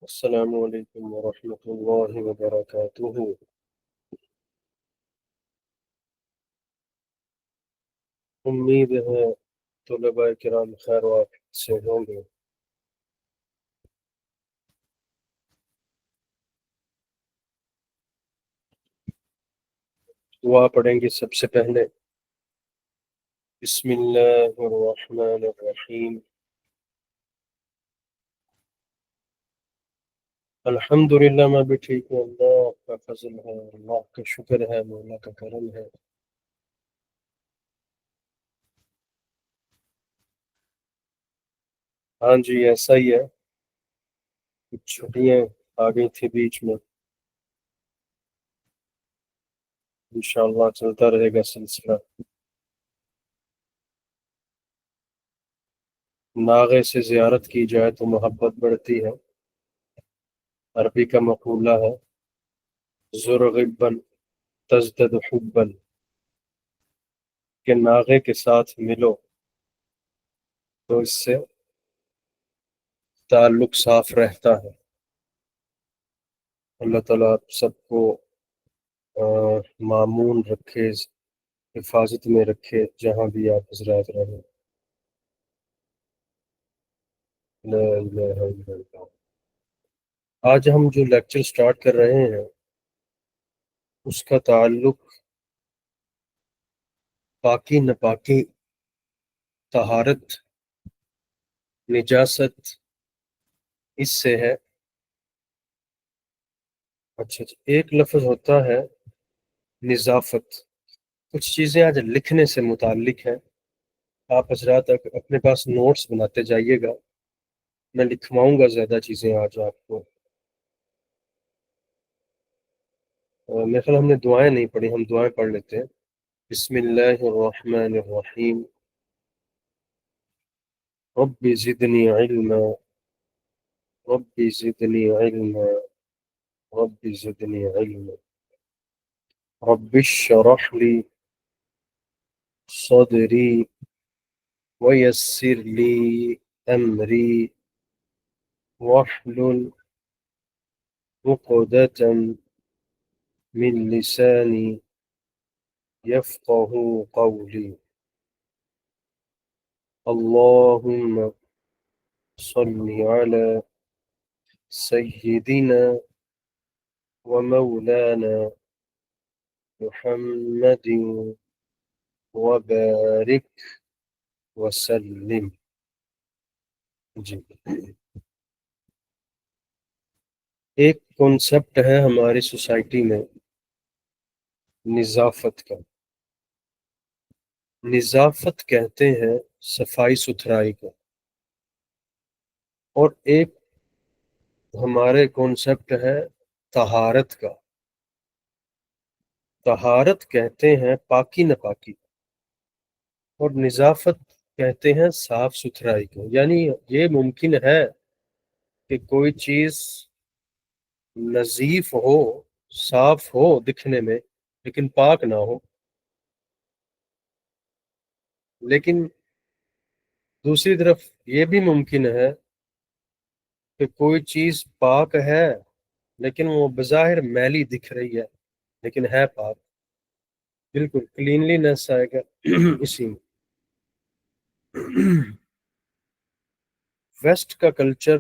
السلام علیکم ورحمۃ اللہ وبرکاتہ۔ امید ہے طلباء کرام خیر و عافیت سے ہوں گے۔ دعا پڑھیں گے سب سے پہلے۔ بسم اللہ الرحمن الرحیم۔ الحمدللہ، میں بھی ٹھیک ہوں، اللہ کا فضل ہے، اللہ کا شکر ہے، مولا کا کرم ہے۔ ہاں جی، ایسا ہی ہے، کچھ چھٹیاں آ گئی تھی بیچ میں، انشاءاللہ چلتا رہے گا سلسلہ۔ ناغے سے زیارت کی جائے تو محبت بڑھتی ہے، عربی کا مقولہ ہے زر غبا تزدد حبا، کہ ناغے کے ساتھ ملو تو اس سے تعلق صاف رہتا ہے۔ اللہ تعالیٰ آپ سب کو مامون رکھے، حفاظت میں رکھے، جہاں بھی آپ حضرات رہیں۔ لا الہ الا اللہ۔ آج ہم جو لیکچر سٹارٹ کر رہے ہیں اس کا تعلق پاکی ناپاکی، طہارت، نجاست، اس سے ہے۔ اچھا جی، ایک لفظ ہوتا ہے نظافت۔ کچھ چیزیں آج لکھنے سے متعلق ہیں، آپ حضرات اپنے پاس نوٹس بناتے جائیے گا، میں لکھواؤں گا زیادہ چیزیں آج آپ کو۔ میرے خیال ہم نے دعائیں نہیں پڑھی، ہم دعائیں پڑھ لیتے ہیں۔ بسم اللہ الرحمن الرحیم۔ رب زدنی علما، رب زدنی علما، رب زدنی علما، رب اشرح لی صدری ویسر لی امری واحلل عقدة من لسانی یفقہ قولی۔ اللہم صل علی سیدنا ومولانا محمد وبارک وسلم۔ جی، ایک کنسپٹ ہے ہماری سوسائٹی میں نظافت کا۔ نظافت کہتے ہیں صفائی ستھرائی کو، اور ایک ہمارے کنسپٹ ہے طہارت کا۔ طہارت کہتے ہیں پاکی ناپاکی، اور نظافت کہتے ہیں صاف ستھرائی کو۔ یعنی یہ ممکن ہے کہ کوئی چیز نظیف ہو، صاف ہو دکھنے میں، لیکن پاک نہ ہو۔ لیکن دوسری طرف یہ بھی ممکن ہے کہ کوئی چیز پاک ہے لیکن وہ بظاہر میلی دکھ رہی ہے، لیکن ہے پاک۔ بالکل کلینلی نیس آئے گا اسی میں۔ ویسٹ کا کلچر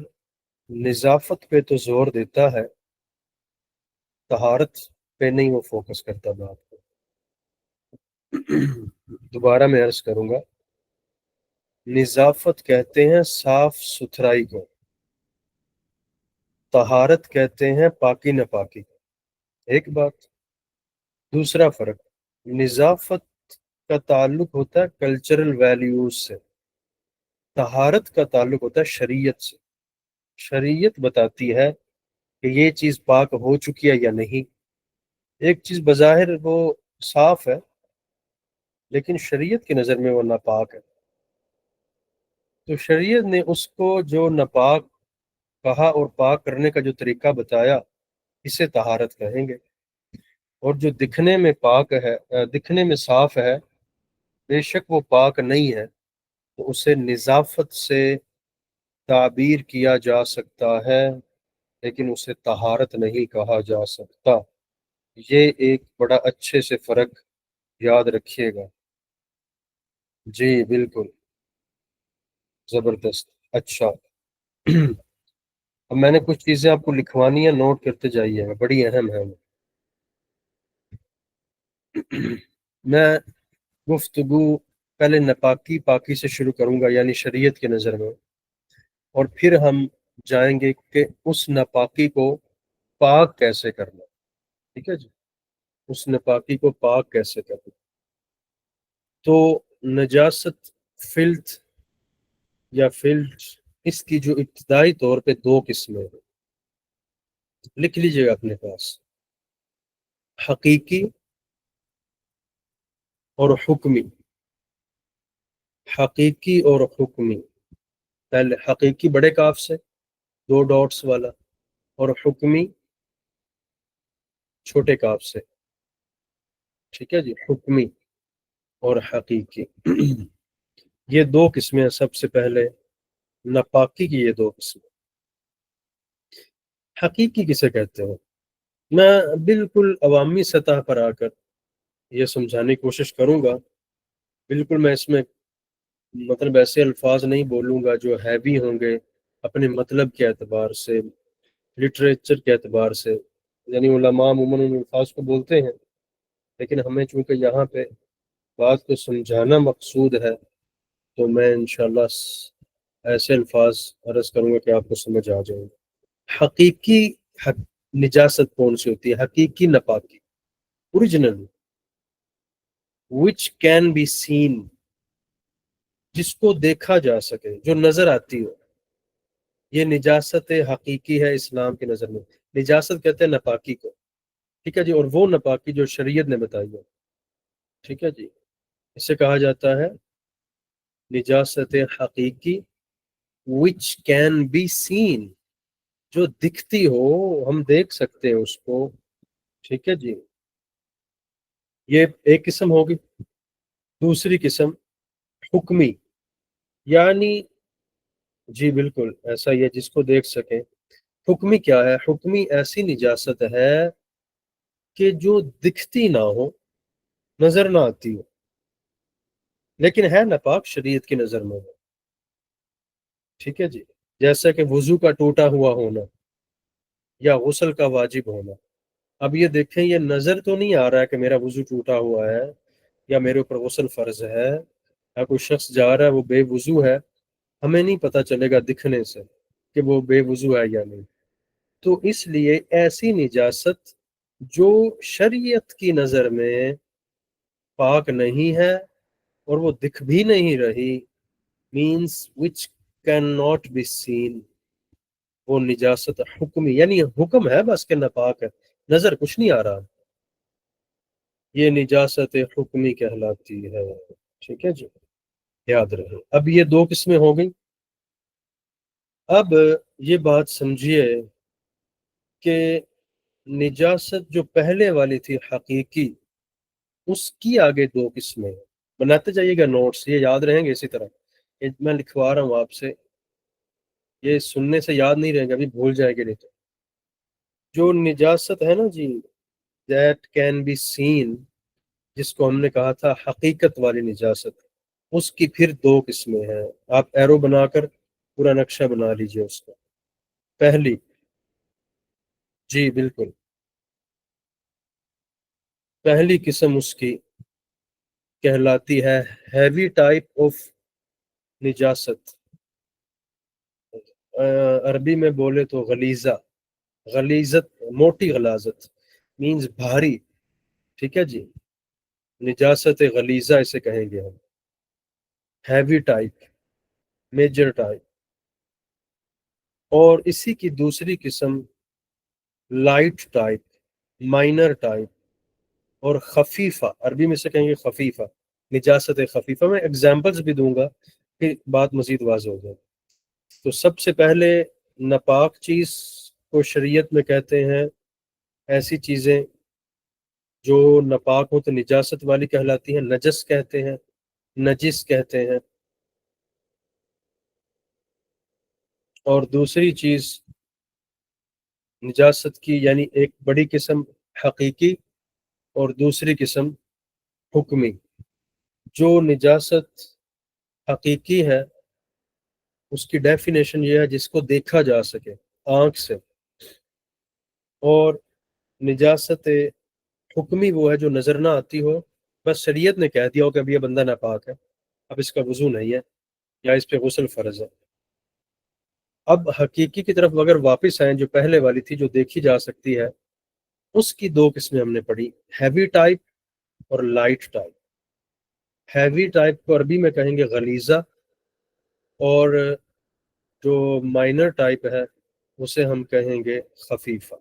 نظافت پہ تو زور دیتا ہے، طہارت پہ نہیں وہ فوکس کرتا بات کو۔ دوبارہ میں عرض کروں گا، نظافت کہتے ہیں صاف ستھرائی کو، طہارت کہتے ہیں پاکی ناپاکی کو۔ ایک بات۔ دوسرا فرق، نظافت کا تعلق ہوتا ہے کلچرل ویلیوز سے، طہارت کا تعلق ہوتا ہے شریعت سے۔ شریعت بتاتی ہے کہ یہ چیز پاک ہو چکی ہے یا نہیں۔ ایک چیز بظاہر وہ صاف ہے لیکن شریعت کی نظر میں وہ ناپاک ہے، تو شریعت نے اس کو جو ناپاک کہا اور پاک کرنے کا جو طریقہ بتایا، اسے طہارت کہیں گے۔ اور جو دکھنے میں پاک ہے، دکھنے میں صاف ہے، بے شک وہ پاک نہیں ہے، تو اسے نظافت سے تعبیر کیا جا سکتا ہے، لیکن اسے طہارت نہیں کہا جا سکتا۔ یہ ایک بڑا اچھے سے فرق یاد رکھیے گا۔ جی بالکل، زبردست، اچھا۔ اب میں نے کچھ چیزیں آپ کو لکھوانی ہیں، نوٹ کرتے جائیے گا، بڑی اہم ہے۔ میں گفتگو پہلے نپاکی پاکی سے شروع کروں گا، یعنی شریعت کے نظر میں، اور پھر ہم جائیں گے کہ اس نپاکی کو پاک کیسے کرنا۔ ٹھیک ہے جی، اس نپاکی کو پاک کیسے کرنا۔ تو نجاست، فلت یا فلٹ، اس کی جو ابتدائی طور پہ دو قسمیں ہیں، لکھ لیجئے گا اپنے پاس، حقیقی اور حکمی۔ حقیقی اور حکمی، پہلے حقیقی بڑے کاف سے دو ڈاٹس والا، اور حکمی چھوٹے کاف سے۔ ٹھیک ہے جی، حکمی اور حقیقی یہ دو قسمیں ہیں۔ سب سے پہلے نپاکی کی یہ دو قسمیں۔ حقیقی کسے کہتے ہیں؟ میں بالکل عوامی سطح پر آ کر یہ سمجھانے کی کوشش کروں گا۔ بالکل میں اس میں مطلب ایسے الفاظ نہیں بولوں گا جو ہیوی ہوں گے اپنے مطلب کے اعتبار سے، لٹریچر کے اعتبار سے، یعنی علماء عموماً ان الفاظ کو بولتے ہیں، لیکن ہمیں چونکہ یہاں پہ بات کو سمجھانا مقصود ہے، تو میں انشاءاللہ ایسے الفاظ عرض کروں گا کہ آپ کو سمجھ آ جائیں گے۔ حقیقی نجاست کون سی ہوتی ہے؟ حقیقی نپاکی، original, which can be seen، جس کو دیکھا جا سکے، جو نظر آتی ہو، یہ نجاست حقیقی ہے اسلام کی نظر میں۔ نجاست کہتے ہیں نپاکی کو، ٹھیک ہے جی، اور وہ نپاکی جو شریعت نے بتائی ہے، ٹھیک ہے جی، اسے کہا جاتا ہے نجاست حقیقی، which can be seen، جو دکھتی ہو، ہم دیکھ سکتے ہیں اس کو، ٹھیک ہے جی، یہ ایک قسم ہوگی۔ دوسری قسم حکمی، یعنی جی بالکل ایسا ہی ہے، جس کو دیکھ سکیں۔ حکمی کیا ہے؟ حکمی ایسی نجاست ہے کہ جو دکھتی نہ ہو، نظر نہ آتی ہو، لیکن ہے ناپاک شریعت کی نظر میں، ٹھیک ہے جی، جیسا کہ وضو کا ٹوٹا ہوا ہونا یا غسل کا واجب ہونا۔ اب یہ دیکھیں، یہ نظر تو نہیں آ رہا ہے کہ میرا وضو ٹوٹا ہوا ہے یا میرے اوپر غسل فرض ہے، یا کوئی شخص جا رہا ہے وہ بے وضو ہے، ہمیں نہیں پتہ چلے گا دکھنے سے کہ وہ بے وضو ہے یا نہیں۔ تو اس لیے ایسی نجاست جو شریعت کی نظر میں پاک نہیں ہے اور وہ دکھ بھی نہیں رہی، means which cannot be seen، وہ نجاست حکمی، یعنی حکم ہے بس کہ ناپاک ہے، نظر کچھ نہیں آ رہا، یہ نجاست حکمی کہلاتی ہے۔ ٹھیک ہے جی، یاد رہے۔ اب یہ دو قسمیں ہو گئی۔ اب یہ بات سمجھیے کہ نجاست جو پہلے والی تھی حقیقی، اس کی آگے دو قسمیں ہیں۔ بناتے جائیے گا نوٹس، یہ یاد رہیں گے اسی طرح۔ میں لکھوا رہا ہوں آپ سے، یہ سننے سے یاد نہیں رہیں گے، ابھی بھول جائے گے نہیں تو۔ جو نجاست ہے نا جی، that can be seen، جس کو ہم نے کہا تھا حقیقت والی نجاست، اس کی پھر دو قسمیں ہیں۔ آپ ایرو بنا کر پورا نقشہ بنا لیجئے اس کا۔ پہلی، جی بالکل، پہلی قسم اس کی کہلاتی ہے ہیوی ٹائپ آف نجاست، عربی میں بولے تو غلیظہ، غلیظت، موٹی غلاظت، مینز بھاری، ٹھیک ہے جی، نجاست غلیظہ اسے کہیں گے ہم، ہیوی ٹائپ، میجر ٹائپ۔ اور اسی کی دوسری قسم لائٹ ٹائپ، مائنر ٹائپ، اور خفیفہ، عربی میں سے کہیں گے خفیفہ، نجاست خفیفہ۔ میں اگزامپلز بھی دوں گا کہ بات مزید واضح ہو جائے۔ تو سب سے پہلے ناپاک چیز کو شریعت میں کہتے ہیں ایسی چیزیں جو ناپاک ہو تو نجاست والی کہلاتی ہیں، نجس کہتے ہیں، نجس کہتے ہیں۔ اور دوسری چیز نجاست کی یعنی ایک بڑی قسم حقیقی اور دوسری قسم حکمی. جو نجاست حقیقی ہے اس کی ڈیفینیشن یہ ہے جس کو دیکھا جا سکے آنکھ سے، اور نجاست حکمی وہ ہے جو نظر نہ آتی ہو، بس شریعت نے کہہ دیا ہو کہ اب یہ بندہ ناپاک ہے، اب اس کا وضو نہیں ہے یا اس پہ غسل فرض ہے. اب حقیقی کی طرف اگر واپس آئیں، جو پہلے والی تھی جو دیکھی جا سکتی ہے، اس کی دو قسمیں ہم نے پڑھی، ہیوی ٹائپ اور لائٹ ٹائپ. ہیوی ٹائپ کو عربی میں کہیں گے غلیظہ، اور جو مائنر ٹائپ ہے اسے ہم کہیں گے خفیفہ.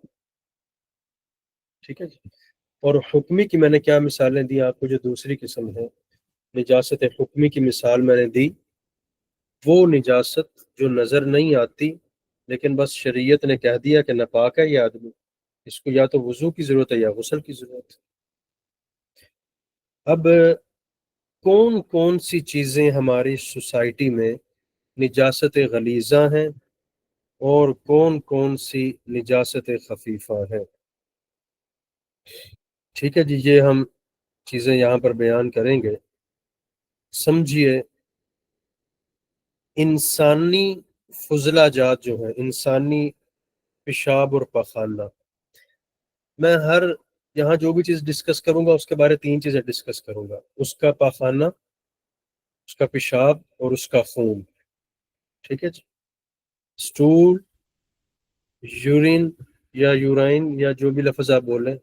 ٹھیک ہے جی. اور حکمی کی میں نے کیا مثالیں دی آپ کو؟ جو دوسری قسم ہے نجاست حکمی کی مثال میں نے دی، وہ نجاست جو نظر نہیں آتی لیکن بس شریعت نے کہہ دیا کہ ناپاک ہے یہ آدمی، اس کو یا تو وضو کی ضرورت ہے یا غسل کی ضرورت ہے. اب کون کون سی چیزیں ہماری سوسائٹی میں نجاست غلیظہ ہیں اور کون کون سی نجاست خفیفہ ہے؟ ٹھیک ہے جی. یہ ہم چیزیں یہاں پر بیان کریں گے. سمجھیے، انسانی فضلہ جات جو ہے، انسانی پیشاب اور پخانہ، میں ہر یہاں جو بھی چیز ڈسکس کروں گا اس کے بارے تین چیزیں ڈسکس کروں گا: اس کا پاخانہ، اس کا پیشاب اور اس کا خون. ٹھیک ہے جی. سٹول، یورین یا یورائن یا جو بھی لفظ آپ بولیں،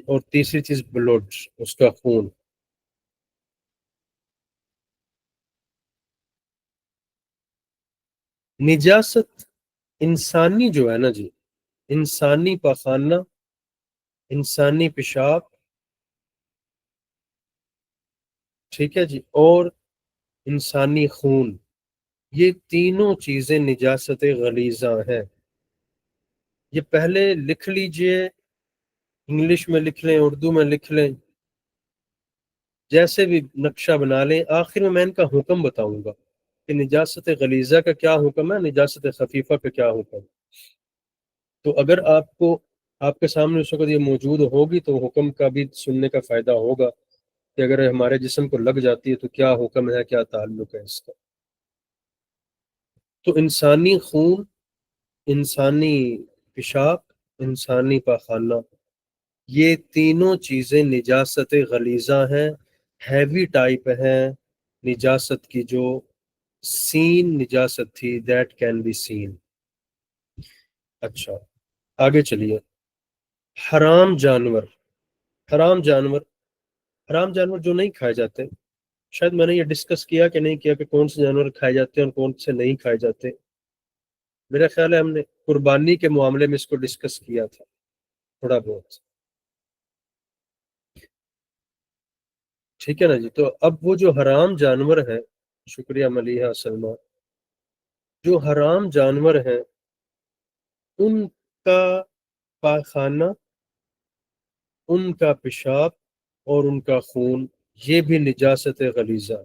اور تیسری چیز بلڈ، اس کا خون. نجاست انسانی جو ہے نا جی، انسانی پاخانہ، انسانی پیشاب، ٹھیک ہے جی، اور انسانی خون، یہ تینوں چیزیں نجاست غلیظہ ہیں. یہ پہلے لکھ لیجئے، انگلش میں لکھ لیں، اردو میں لکھ لیں، جیسے بھی نقشہ بنا لیں. آخر میں ان کا حکم بتاؤں گا کہ نجاست غلیظہ کا کیا حکم ہے، نجاست خفیفہ کا کیا حکم. تو اگر آپ کو آپ کے سامنے اس وقت یہ موجود ہوگی تو حکم کا بھی سننے کا فائدہ ہوگا کہ اگر ہمارے جسم کو لگ جاتی ہے تو کیا حکم ہے، کیا تعلق ہے اس کا. تو انسانی خون، انسانی پیشاب، انسانی پاخانہ، یہ تینوں چیزیں نجاست غلیظہ ہیں، ہیوی ٹائپ ہیں نجاست کی، جو سین نجاست تھی، دیٹ کین بی سین. اچھا، آگے چلیے. حرام جانور، حرام جانور، حرام جانور جو نہیں کھائے جاتے. شاید میں نے یہ ڈسکس کیا کہ نہیں کیا کہ کون سے جانور کھائے جاتے ہیں اور کون سے نہیں کھائے جاتے. میرا خیال ہے ہم نے قربانی کے معاملے میں اس کو ڈسکس کیا تھا تھوڑا بہت. ٹھیک ہے نا جی. تو اب وہ جو حرام جانور ہے، شکریہ ملیحہ سلمہ، جو حرام جانور ہیں ان کا پاخانہ، ان کا پیشاب اور ان کا خون، یہ بھی نجاست غلیظہ.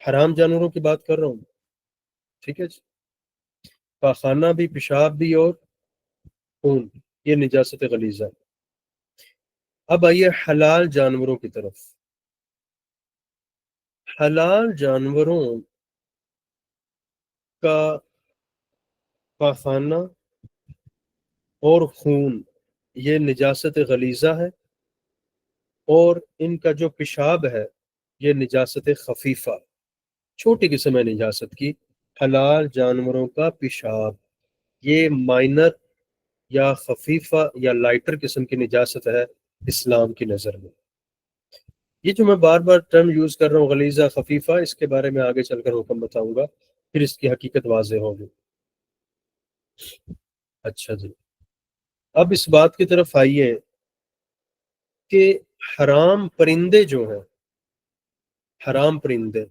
حرام جانوروں کی بات کر رہا ہوں. ٹھیک ہے جی. پاخانہ بھی، پیشاب بھی اور خون، یہ نجاست غلیظہ. اب آئیے حلال جانوروں کی طرف. حلال جانوروں کا پاخانہ اور خون یہ نجاست غلیظہ ہے، اور ان کا جو پیشاب ہے یہ نجاست خفیفہ، چھوٹی قسم ہے نجاست کی. حلال جانوروں کا پیشاب یہ مائنر یا خفیفہ یا لائٹر قسم کی نجاست ہے اسلام کی نظر میں. یہ جو میں بار بار ٹرم یوز کر رہا ہوں غلیظہ، خفیفہ، اس کے بارے میں آگے چل کر حکم بتاؤں گا، پھر اس کی حقیقت واضح ہوگی. اچھا جی. اب اس بات کی طرف آئیے کہ حرام پرندے جو ہیں، حرام پرندے،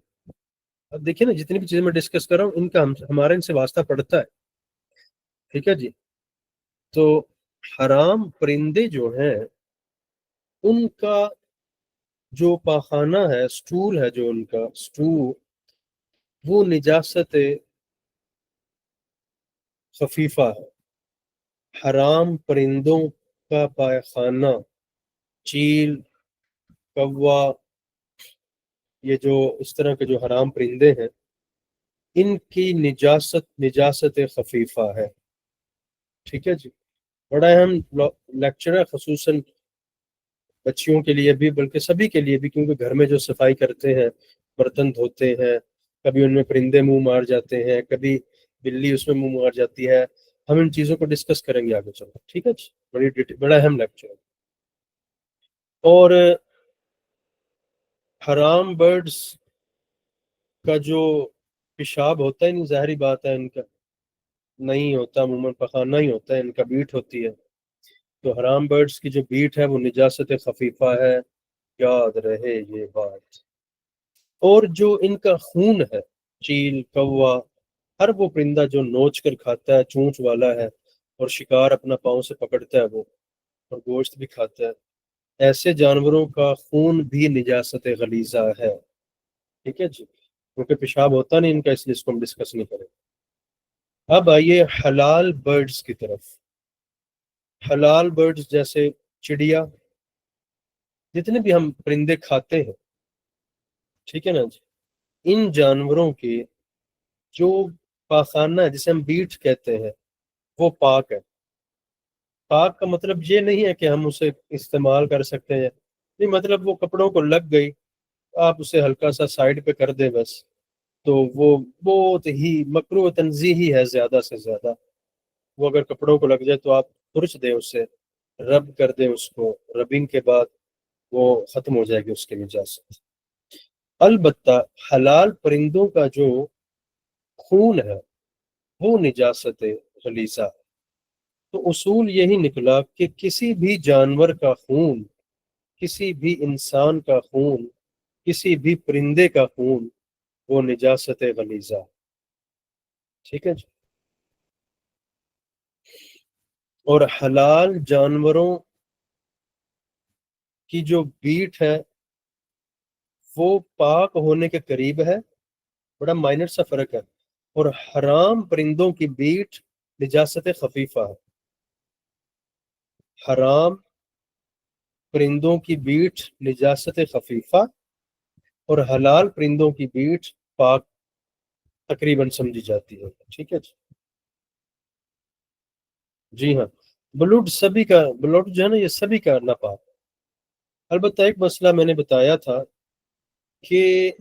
اب دیکھیں نا جتنی بھی چیزیں میں ڈسکس کر رہا ہوں ان کا ہمارا ان سے واسطہ پڑتا ہے. ٹھیک ہے جی. تو حرام پرندے جو ہیں ان کا جو پاخانہ ہے، سٹول ہے، جو ان کا سٹول، وہ نجاست خفیفہ ہے، حرام پرندوں کا پائخانہ، چیل، کوا، یہ جو اس طرح کے جو حرام پرندے ہیں ان کی نجاست خفیفہ ہے۔ ٹھیک ہے جی، بڑا اہم لیکچر ہے، خصوصاً بچیوں کے لیے بھی بلکہ سبھی کے لیے بھی، کیونکہ گھر میں جو صفائی کرتے ہیں، برتن دھوتے ہیں، کبھی ان میں پرندے منہ مار جاتے ہیں، کبھی بلی اس میں منہ مار جاتی ہے۔ ہم ان چیزوں کو ڈسکس کریں گے آگے چلو، ٹھیک ہے جی، بڑا اہم لیکچر ہے۔ اور حرام برڈز کا جو پیشاب ہوتا ہے، نہیں ظاہری بات ہے ان کا نہیں ہوتا، عموماً پخانہ ہی ہوتا ہے، ان کا بیٹ ہوتی ہے، تو حرام برڈز کی جو بیٹ ہے وہ نجاست خفیفہ ہے، یاد رہے یہ بات۔ اور جو ان کا خون ہے، چیل، کوا، ہر وہ پرندہ جو نوچ کر کھاتا ہے، چونچ والا ہے اور شکار اپنا پاؤں سے پکڑتا ہے وہ، اور گوشت بھی کھاتا ہے، ایسے جانوروں کا خون بھی نجاست غلیظہ ہے۔ ٹھیک ہے جی، کیونکہ پیشاب ہوتا نہیں ان کا، اس لیے اس کو ہم ڈسکس نہیں کریں۔ اب آئیے حلال برڈز کی طرف۔ حلال برڈز جیسے چڑیا، جتنے بھی ہم پرندے کھاتے ہیں، ٹھیک ہے نا جی، ان جانوروں کے جو پاخانہ ہے جسے ہم بیٹ کہتے ہیں وہ پاک ہے۔ پاک کا مطلب یہ نہیں ہے کہ ہم اسے استعمال کر سکتے ہیں، نہیں، مطلب وہ کپڑوں کو لگ گئی، آپ اسے ہلکا سا سائڈ پہ کر دیں بس، تو وہ بہت ہی مکروہ تنزیہی ہے زیادہ سے زیادہ۔ وہ اگر کپڑوں کو لگ جائے تو آپ پرچ دیں اسے، رب کر دیں اس کو، ربنگ کے بعد وہ ختم ہو جائے گی اس کی نجاست۔ البتہ حلال پرندوں کا جو خون ہے وہ نجاست غلیظہ ہے۔ تو اصول یہی نکلا کہ کسی بھی جانور کا خون، کسی بھی انسان کا خون، کسی بھی پرندے کا خون وہ نجاست غلیظہ ہے۔ ٹھیک ہے جی، اور حلال جانوروں کی جو بیٹ ہے وہ پاک ہونے کے قریب ہے، بڑا مائنر سا فرق ہے، اور حرام پرندوں کی بیٹ نجاست خفیفہ ہے۔ حرام پرندوں کی بیٹ نجاست خفیفہ اور حلال پرندوں کی بیٹ پاک تقریباً سمجھی جاتی ہے۔ ٹھیک ہے جی، جی ہاں، بلوڈ جو ہے نا، یہ سبھی کا ناپاک ہے۔ البتہ ایک مسئلہ میں نے بتایا تھا کہ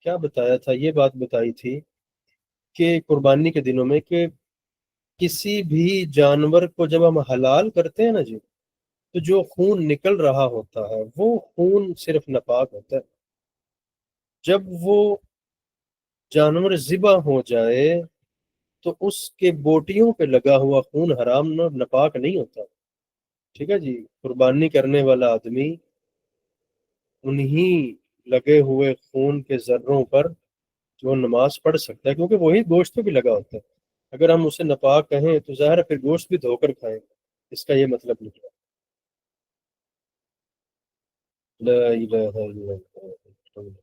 کیا بتایا تھا، یہ بات بتائی تھی کہ قربانی کے دنوں میں کہ کسی بھی جانور کو جب ہم حلال کرتے ہیں نا جی، تو جو خون نکل رہا ہوتا ہے وہ خون صرف ناپاک ہوتا ہے۔ جب وہ جانور ذبح ہو جائے تو اس کے بوٹیوں پہ لگا ہوا خون حرام ناپاک نہیں ہوتا۔ ٹھیک ہے جی، قربانی کرنے والا آدمی انہی لگے ہوئے خون کے ذروں پر جو نماز پڑھ سکتا ہے، کیونکہ وہی گوشت پہ بھی لگا ہوتا ہے۔ اگر ہم اسے ناپاک کہیں تو ظاہر ہے پھر گوشت بھی دھو کر کھائیں، اس کا یہ مطلب نکلا۔ لا الہ الا اللہ۔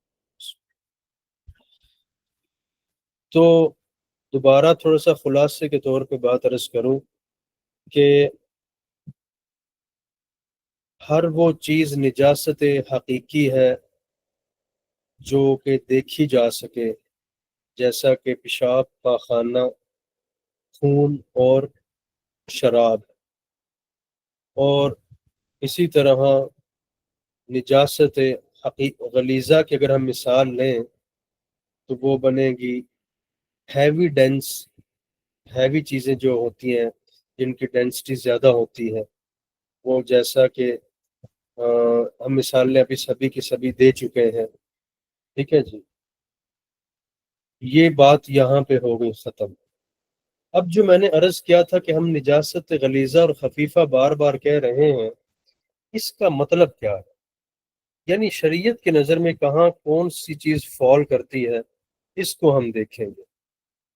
تو دوبارہ تھوڑا سا خلاصے کے طور پہ بات عرض کروں کہ ہر وہ چیز نجاست حقیقی ہے جو کہ دیکھی جا سکے، جیسا کہ پیشاب، پاخانہ، خون اور شراب، اور اسی طرح نجاست غلیظہ کی اگر ہم مثال لیں تو وہ بنے گی ہیوی ڈینس، ہیوی چیزیں جو ہوتی ہیں جن کی ڈینسٹی زیادہ ہوتی ہے، وہ جیسا کہ ہم مثال لیں ابھی سبھی کی سبھی دے چکے ہیں۔ ٹھیک ہے جی، یہ بات یہاں پہ ہو گئی ختم۔ اب جو میں نے عرض کیا تھا کہ ہم نجاست غلیظہ اور خفیفہ بار بار کہہ رہے ہیں، اس کا مطلب کیا ہے؟ یعنی شریعت کی نظر میں کہاں کون سی چیز فال کرتی ہے، اس کو ہم دیکھیں گے۔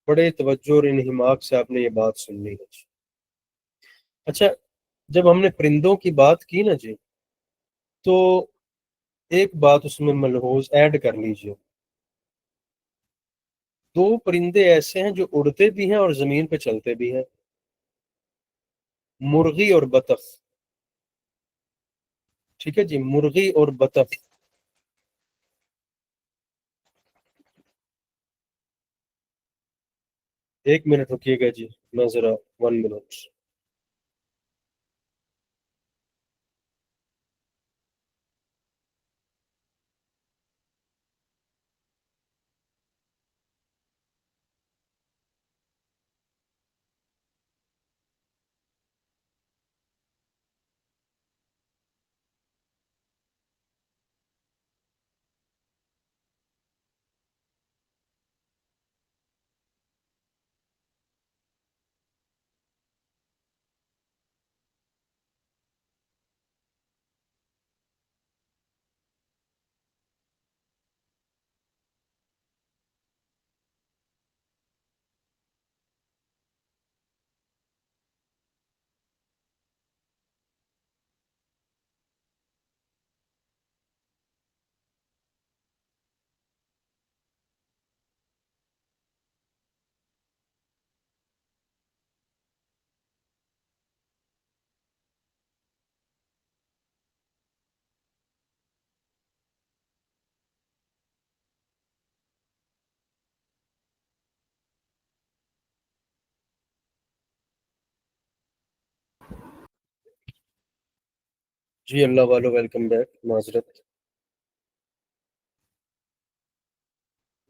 بڑے توجہ اور انہماک سے آپ نے یہ بات سننی ہے۔ اچھا، جب ہم نے پرندوں کی بات کی نا جی، تو ایک بات اس میں ملحوظ ایڈ کر لیجئے دو پرندے ایسے ہیں جو اڑتے بھی ہیں اور زمین پہ چلتے بھی ہیں، مرغی اور بطخ۔ ٹھیک ہے جی، مرغی اور بطخ۔ 1 منٹ رکیے گا جی، میں ذرا 1 منٹ۔ جی اللہ والو، ویلکم بیک، معذرت۔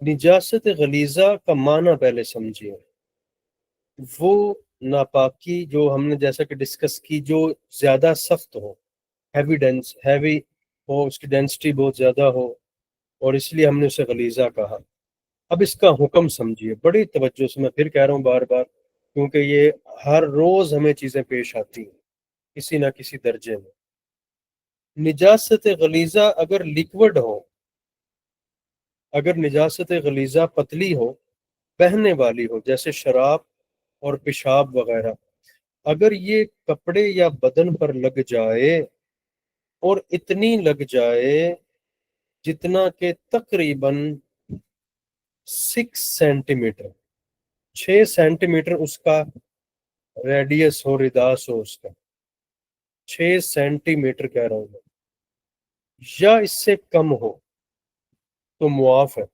نجاست غلیظہ کا معنی پہلے سمجھیے۔ وہ ناپاکی جو ہم نے جیسا کہ ڈسکس کی، جو زیادہ سخت ہو، ہیوی ہو، اس کی ڈینسٹی بہت زیادہ ہو، اور اس لیے ہم نے اسے غلیظہ کہا۔ اب اس کا حکم سمجھیے بڑی توجہ سے، میں پھر کہہ رہا ہوں بار بار، کیونکہ یہ ہر روز ہمیں چیزیں پیش آتی ہیں کسی نہ کسی درجے میں۔ نجاست غلیظہ اگر لیکوڈ ہو، اگر نجاست غلیظہ پتلی ہو، بہنے والی ہو، جیسے شراب اور پیشاب وغیرہ، اگر یہ کپڑے یا بدن پر لگ جائے، اور اتنی لگ جائے جتنا کہ تقریباً 6 سینٹی میٹر، 6 سینٹی میٹر اس کا ریڈیس ہو، رداس ہو اس کا، 6 سینٹی میٹر کہہ رہا ہوں میں، یا اس سے کم ہو تو معاف ہے۔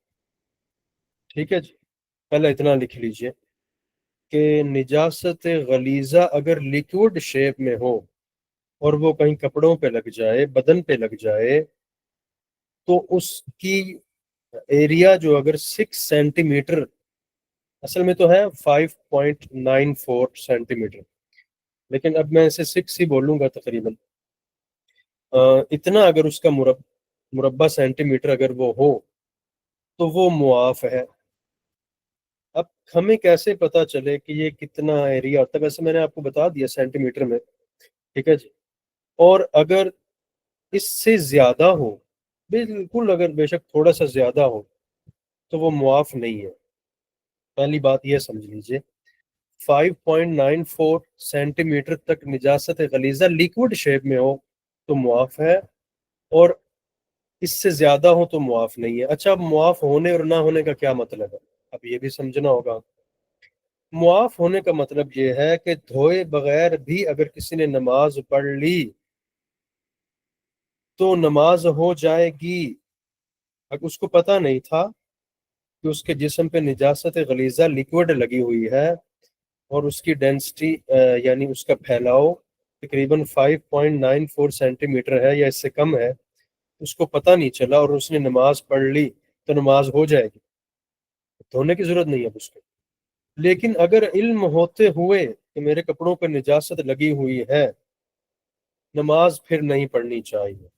ٹھیک ہے جی، پہلے اتنا لکھ لیجئے کہ نجاست غلیظہ اگر لیکوڈ شیپ میں ہو اور وہ کہیں کپڑوں پہ لگ جائے، بدن پہ لگ جائے، تو اس کی ایریا جو اگر 6 سینٹی میٹر، اصل میں تو ہے 5.94 سینٹی میٹر، لیکن اب میں اسے 6 ہی بولوں گا تقریباً، اتنا اگر اس کا مربع سینٹی میٹر اگر وہ ہو تو وہ معاف ہے۔ اب ہمیں کیسے پتا چلے کہ یہ کتنا ایریا ہوتا ہے؟ ویسے میں نے آپ کو بتا دیا سینٹی میٹر میں، ٹھیک ہے جی۔ اور اگر اس سے زیادہ ہو، بالکل اگر بے شک تھوڑا سا زیادہ ہو، تو وہ معاف نہیں ہے۔ پہلی بات یہ سمجھ لیجئے، 5.94 سینٹی میٹر تک نجاست غلیظہ لیکوڈ شیپ میں ہو تو معاف ہے، اور اس سے زیادہ ہو تو معاف نہیں ہے۔ اچھا، اب معاف ہونے اور نہ ہونے کا کیا مطلب ہے؟ اب یہ بھی سمجھنا ہوگا۔ معاف ہونے کا مطلب یہ ہے کہ دھوئے بغیر بھی اگر کسی نے نماز پڑھ لی تو نماز ہو جائے گی، اگر اس کو پتہ نہیں تھا کہ اس کے جسم پہ نجاست غلیظہ لیکوڈ لگی ہوئی ہے، اور اس کی ڈینسٹی یعنی اس کا پھیلاؤ تقریباً 5.94 سینٹی میٹر ہے یا اس سے کم ہے، اس کو پتہ نہیں چلا اور اس نے نماز پڑھ لی تو نماز ہو جائے گی، دھونے کی ضرورت نہیں ہے اس کو۔ لیکن اگر علم ہوتے ہوئے کہ میرے کپڑوں پہ نجاست لگی ہوئی ہے، نماز پھر نہیں پڑھنی چاہیے۔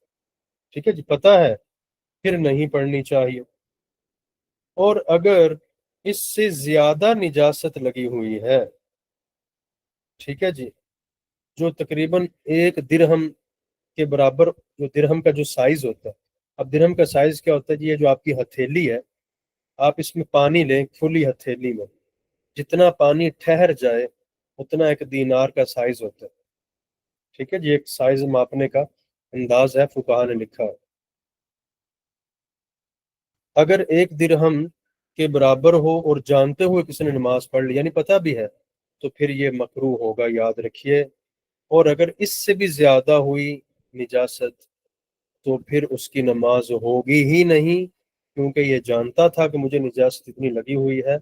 ٹھیک ہے جی، پتہ ہے، پھر نہیں پڑھنی چاہیے۔ اور اگر اس سے زیادہ نجاست لگی ہوئی ہے، ٹھیک ہے جی، جو تقریباً 1 درہم کے برابر، جو درہم کا جو سائز ہوتا ہے، اب درہم کا سائز کیا ہوتا ہے جی؟ یہ جو آپ کی ہتھیلی ہے، آپ اس میں پانی لیں کھلی ہتھیلی میں، جتنا پانی ٹھہر جائے اتنا 1 دینار کا سائز ہوتا ہے۔ ٹھیک ہے جی، ایک سائز ماپنے کا انداز ہے، فقہا نے لکھا ہے۔ اگر 1 درہم کے برابر ہو اور جانتے ہوئے کسی نے نماز پڑھ لی، یعنی پتہ بھی ہے، تو پھر یہ مکروہ ہوگا، یاد رکھیے۔ اور اگر اس سے بھی زیادہ ہوئی نجاست تو پھر اس کی نماز ہوگی ہی نہیں، کیونکہ یہ جانتا تھا کہ مجھے نجاست اتنی لگی ہوئی ہے،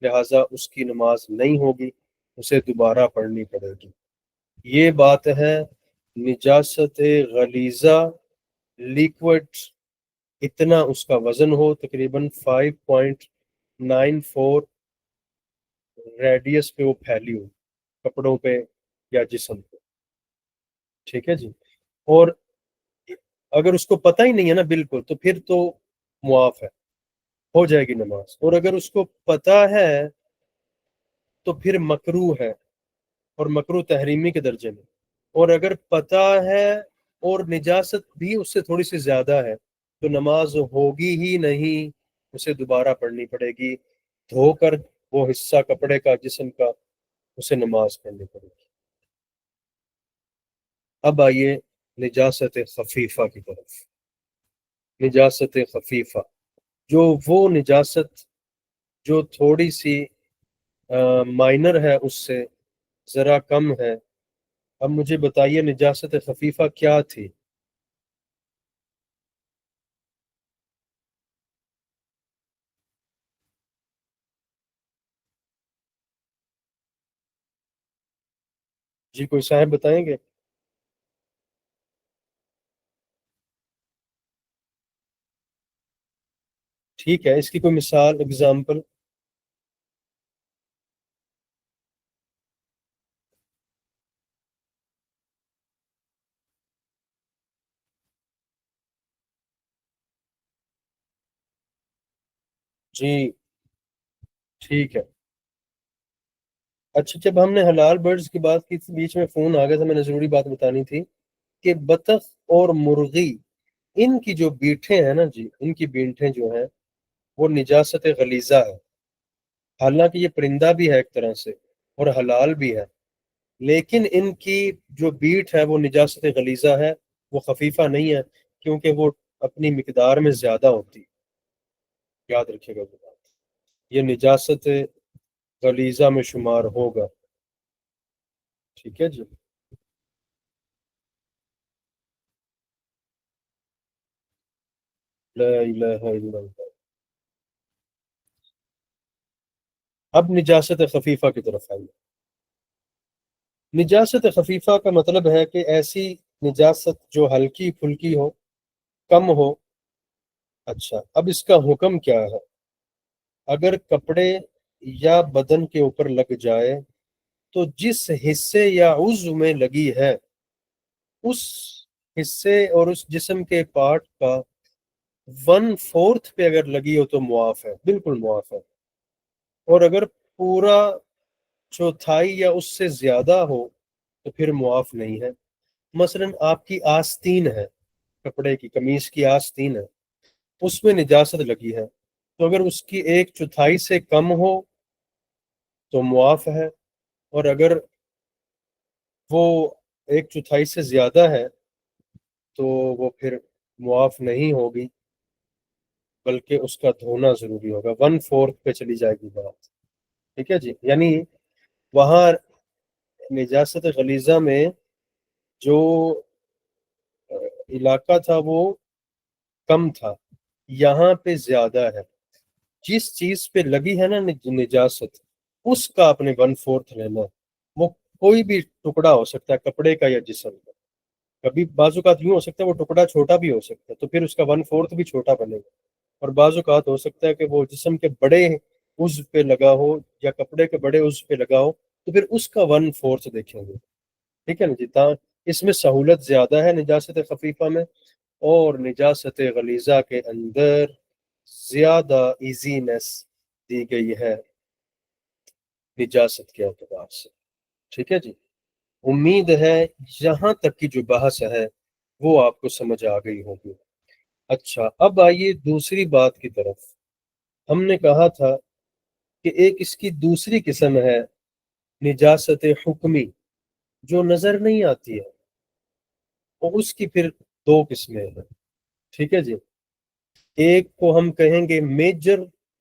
لہٰذا اس کی نماز نہیں ہوگی، اسے دوبارہ پڑھنی پڑے گی۔ یہ بات ہے نجاست غلیظہ، لیکوڈ، اتنا اس کا وزن ہو، تقریباً 5.94 ریڈیس پہ وہ پھیلی ہو، کپڑوں پہ یا جسم پہ، ٹھیک ہے جی۔ اور اگر اس کو پتہ ہی نہیں ہے نا بالکل، تو پھر تو معاف ہے، ہو جائے گی نماز۔ اور اگر اس کو پتہ ہے تو پھر مکروہ ہے، اور مکروہ تحریمی کے درجے میں۔ اور اگر پتہ ہے اور نجاست بھی اس سے تھوڑی سی زیادہ ہے تو نماز ہوگی ہی نہیں، اسے دوبارہ پڑھنی پڑے گی، دھو کر وہ حصہ کپڑے کا، جسم کا، اسے نماز پڑھنی پڑے گی۔ اب آئیے نجاست خفیفہ کی طرف۔ نجاست خفیفہ، جو وہ نجاست جو تھوڑی سی مائنر ہے، اس سے ذرا کم ہے۔ اب مجھے بتائیے نجاست خفیفہ کیا تھی؟ جی کوئی صاحب بتائیں گے؟ ٹھیک ہے، اس کی کوئی مثال، اگزامپل؟ جی ٹھیک ہے۔ اچھا، جب ہم نے حلال برڈز کی بات کی تھی، بیچ میں فون آ گیا تھا، میں نے ضروری بات بتانی تھی کہ بطخ اور مرغی، ان کی جو بیٹھیں ہیں نا جی، ان کی بینٹیں جو ہیں وہ نجاست غلیظہ ہے۔ حالانکہ یہ پرندہ بھی ہے ایک طرح سے اور حلال بھی ہے، لیکن ان کی جو بیٹ ہے وہ نجاست غلیظہ ہے، وہ خفیفہ نہیں ہے، کیونکہ وہ اپنی مقدار میں زیادہ ہوتی ہے، یاد رکھیے گا یہ بات۔ یہ نجاست غلیظہ میں شمار ہوگا، ٹھیک ہے جی۔ لا الہ الا اللہ۔ اب نجاست خفیفہ کی طرف آئیے۔ نجاست خفیفہ کا مطلب ہے کہ ایسی نجاست جو ہلکی پھلکی ہو، کم ہو۔ اچھا، اب اس کا حکم کیا ہے؟ اگر کپڑے یا بدن کے اوپر لگ جائے تو جس حصے یا عضو میں لگی ہے، اس حصے اور اس جسم کے پارٹ کا 1/4 پہ اگر لگی ہو تو معاف ہے، بالکل معاف ہے۔ اور اگر پورا چوتھائی یا اس سے زیادہ ہو تو پھر معاف نہیں ہے۔ مثلا آپ کی آستین ہے، کپڑے کی، قمیص کی آستین ہے، اس میں نجاست لگی ہے، تو اگر اس کی 1/4 سے کم ہو تو معاف ہے، اور اگر وہ 1/4 سے زیادہ ہے تو وہ پھر معاف نہیں ہوگی، بلکہ اس کا دھونا ضروری ہوگا، 1/4 پہ چلی جائے گی بات، ٹھیک ہے جی۔ یعنی وہاں نجاست غلیظہ میں جو علاقہ تھا وہ کم تھا، یہاں پہ زیادہ ہے۔ جس چیز پہ لگی ہے نا نجاست، اس کا اپنے 1/4 لینا ہے۔ وہ کوئی بھی ٹکڑا ہو سکتا ہے، کپڑے کا یا جسم کا۔ کبھی بعض اوقات یوں ہو سکتا ہے وہ ٹکڑا چھوٹا بھی ہو سکتا ہے، تو پھر اس کا 1/4 بھی چھوٹا بنے گا۔ اور بعض اوقات ہو سکتا ہے کہ وہ جسم کے بڑے عضو پہ لگا ہو یا کپڑے کے بڑے عضو پہ لگا ہو، تو پھر اس کا 1/4 دیکھیں گے، ٹھیک ہے نا جی۔ اس میں سہولت زیادہ ہے نجاست خفیفہ میں، اور نجاست غلیظہ کے اندر زیادہ ایزینس دی گئی ہے نجاست کے اعتبار سے، ٹھیک ہے جی۔ امید ہے یہاں تک کی جو بحث ہے وہ آپ کو سمجھ آ گئی ہوگی۔ اچھا، اب آئیے دوسری بات کی طرف۔ ہم نے کہا تھا کہ ایک اس کی دوسری قسم ہے نجاست حکمی، جو نظر نہیں آتی ہے، اور اس کی پھر دو قسمیں ہیں، ٹھیک ہے جی۔ ایک کو ہم کہیں گے میجر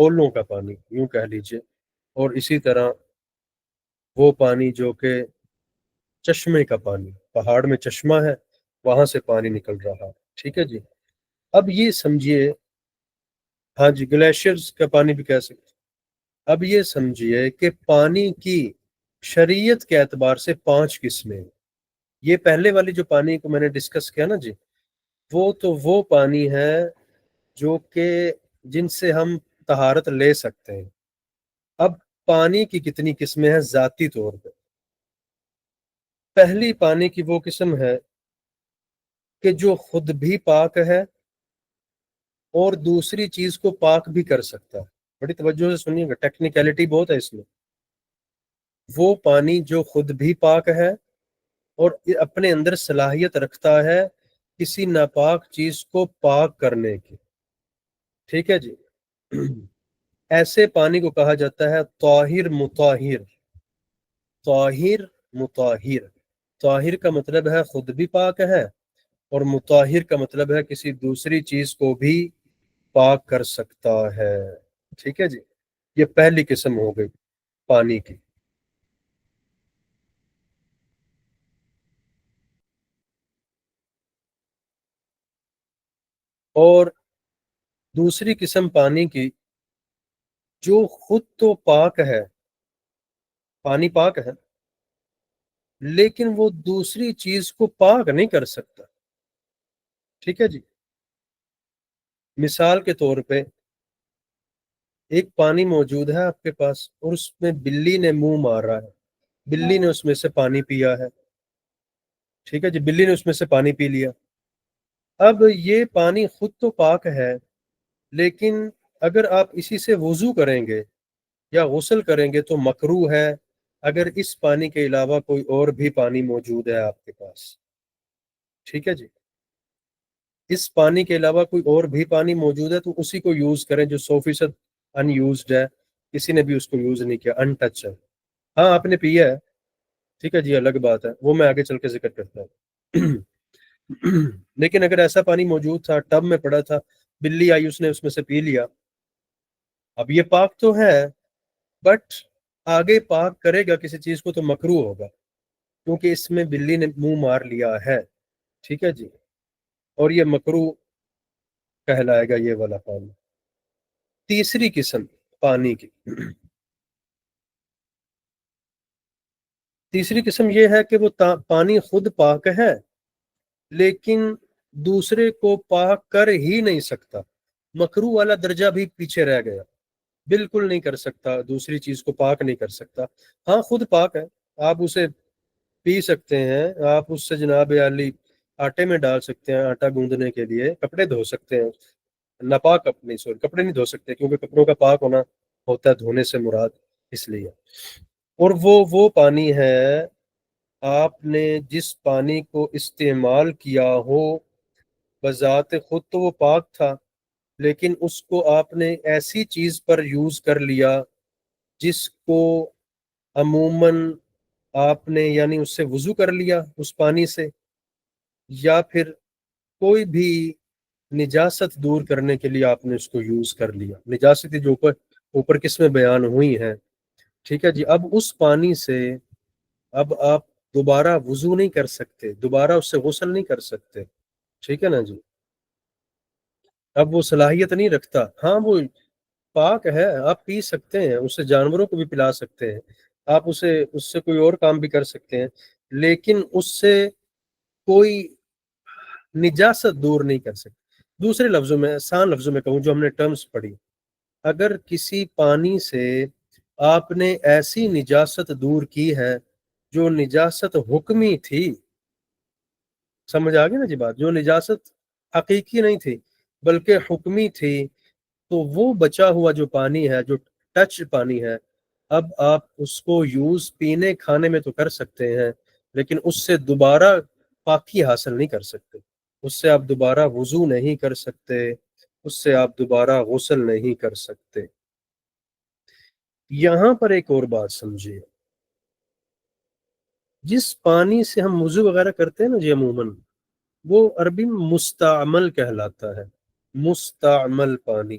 اولوں کا پانی یوں کہہ لیجئے، اور اسی طرح وہ پانی جو کہ چشمے کا پانی، پہاڑ میں چشمہ ہے وہاں سے پانی نکل رہا ہے، ٹھیک ہے جی۔ اب یہ سمجھیے، ہاں جی گلیشیئرز کا پانی بھی کہہ سکتے، اب یہ سمجھیے کہ پانی کی شریعت کے اعتبار سے 5 قسمیں، یہ پہلے والی جو پانی کو میں نے ڈسکس کیا نا جی، وہ تو وہ پانی ہے جو کہ جن سے ہم طہارت لے سکتے ہیں۔ اب پانی کی کتنی قسمیں ہیں ذاتی طور پہ؟ پہلی پانی کی وہ قسم ہے کہ جو خود بھی پاک ہے اور دوسری چیز کو پاک بھی کر سکتا ہے۔ بڑی توجہ سے سنیے گا، ٹیکنیکلٹی بہت ہے اس میں۔ وہ پانی جو خود بھی پاک ہے اور اپنے اندر صلاحیت رکھتا ہے کسی ناپاک چیز کو پاک کرنے کی، ٹھیک ہے جی۔ ایسے پانی کو کہا جاتا ہے طاہر مطہر۔ طاہر مطہر، طاہر کا مطلب ہے خود بھی پاک ہے، اور مطہر کا مطلب ہے کسی دوسری چیز کو بھی پاک کر سکتا ہے، ٹھیک ہے جی۔ یہ پہلی قسم ہو گئی پانی کی۔ اور دوسری قسم پانی کی جو خود تو پاک ہے، پانی پاک ہے لیکن وہ دوسری چیز کو پاک نہیں کر سکتا، ٹھیک ہے جی۔ مثال کے طور پہ ایک پانی موجود ہے آپ کے پاس اور اس میں بلی نے منہ مار رہا ہے، بلی نے اس میں سے پانی پیا ہے، ٹھیک ہے جی، بلی نے اس میں سے پانی پی لیا۔ اب یہ پانی خود تو پاک ہے لیکن اگر آپ اسی سے وضو کریں گے یا غسل کریں گے تو مکروہ ہے اگر اس پانی کے علاوہ کوئی اور بھی پانی موجود ہے آپ کے پاس، ٹھیک ہے جی۔ اس پانی کے علاوہ کوئی اور بھی پانی موجود ہے تو اسی کو یوز کریں جو 100% ان یوزڈ ہے، کسی نے بھی اس کو یوز نہیں کیا، ان ٹچ ہے۔ ہاں آپ نے پیا ہے، ٹھیک ہے جی، الگ بات ہے، وہ میں آگے چل کے ذکر کرتا ہوں۔ لیکن اگر ایسا پانی موجود تھا، ٹب میں پڑا تھا، بلی آئی اس نے اس میں سے پی لیا، اب یہ پاک تو ہے بٹ آگے پاک کرے گا کسی چیز کو تو مکروہ ہوگا کیونکہ اس میں بلی نے منہ مار لیا ہے، ٹھیک ہے جی، اور یہ مکروہ کہلائے گا یہ والا پانی۔ تیسری قسم پانی کی، تیسری قسم یہ ہے کہ وہ پانی خود پاک ہے لیکن دوسرے کو پاک کر ہی نہیں سکتا، مکروہ والا درجہ بھی پیچھے رہ گیا، بالکل نہیں کر سکتا، دوسری چیز کو پاک نہیں کر سکتا۔ ہاں خود پاک ہے، آپ اسے پی سکتے ہیں، آپ اس سے جناب عالی آٹے میں ڈال سکتے ہیں، آٹا گوندنے کے لیے کپڑے دھو سکتے ہیں، ناپاک اپنی سوری کپڑے نہیں دھو سکتے کیونکہ کپڑوں کا پاک ہونا ہوتا ہے دھونے سے مراد، اس لیے۔ اور وہ پانی ہے آپ نے جس پانی کو استعمال کیا ہو بذات خود تو وہ پاک تھا لیکن اس کو آپ نے ایسی چیز پر یوز کر لیا جس کو عموماً آپ نے یعنی اس سے وضو کر لیا اس پانی سے، یا پھر کوئی بھی نجاست دور کرنے کے لیے آپ نے اس کو یوز کر لیا، نجاستی جو اوپر قسمیں بیان ہوئی ہیں، ٹھیک ہے جی۔ اب اس پانی سے اب آپ دوبارہ وضو نہیں کر سکتے، دوبارہ اس سے غسل نہیں کر سکتے، ٹھیک ہے نا جی، اب وہ صلاحیت نہیں رکھتا۔ ہاں وہ پاک ہے، آپ پی سکتے ہیں، اس سے جانوروں کو بھی پلا سکتے ہیں، آپ اسے اس سے کوئی اور کام بھی کر سکتے ہیں، لیکن اس سے کوئی نجاست دور نہیں کر سکتے۔ دوسرے لفظوں میں، آسان لفظوں میں کہوں جو ہم نے ٹرمز پڑھی، اگر کسی پانی سے آپ نے ایسی نجاست دور کی ہے جو نجاست حکمی تھی، سمجھ آ گئی نا جی بات، جو نجاست حقیقی نہیں تھی بلکہ حکمی تھی، تو وہ بچا ہوا جو پانی ہے، جو ٹچ پانی ہے، اب آپ اس کو یوز پینے کھانے میں تو کر سکتے ہیں لیکن اس سے دوبارہ پاکی حاصل نہیں کر سکتے، اس سے آپ دوبارہ وضو نہیں کر سکتے، اس سے آپ دوبارہ غسل نہیں کر سکتے۔ یہاں پر ایک اور بات سمجھیے، جس پانی سے ہم وضو وغیرہ کرتے ہیں نا جی عموماً، وہ عربی میں مستعمل کہلاتا ہے، مستعمل پانی۔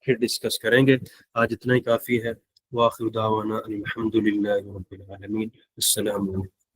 پھر ڈسکس کریں گے. آج اتنا ہی کافی ہے. وآخر دعوانا ان الحمد للہ رب العالمین. السلام علیکم.